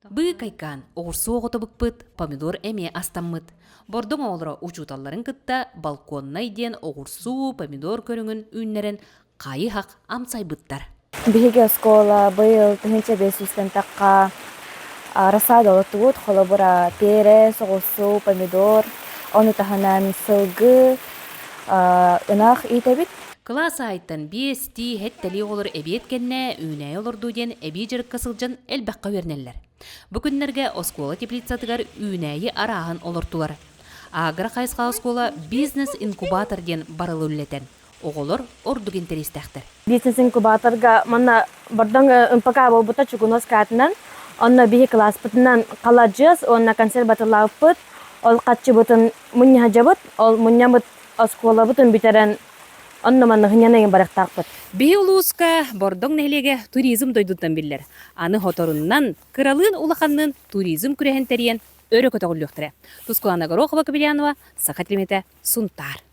Быы кайкан оғырсу оғыты помидор әме астаммыт. Бордың оғылыра учуталарын кытта балконна иден оғырсу, помидор көріңін үннерін қайы хақ амсай бұттар. Биһиге скола быйыл тыһынча бесүстен таққа расада олотугут холобура пере, соғылсу, помидор, оны таханан сылгы, ынақ итебит. Класс айттан 5-ти хеттели олар әбиет кенне үнәй олырду ден әбей жырық касылжан әлбәққа вернеллер. Бүкіннерге оскола теплицатыгар үнәйі арағын олыртулар. Агра қайысқа оскола бизнес-инкубатор ден барылы үллетен. Оғылыр ордуг интерестәқтір. Бизнес-инкубаторга манна бардың ымпака болбута чугунос катынан, онна биһи класс бытынан қаладжыз, онна консерваторлау пыт, ол қатчы бытын мұнья жабыт, ол мұньямыт оскола бытын битерен онна манна хынянайын барықтақ пыт. Биһи улууска бордоң нәйлеге туризм дойдуттан биллер. Аны хоторуннан кыралын улаханнын туризм күрәһен тәриян өрө көтөгүлүктүрэ. Тускулана Горохова Кабелянова, Сахатримете, Сунтар.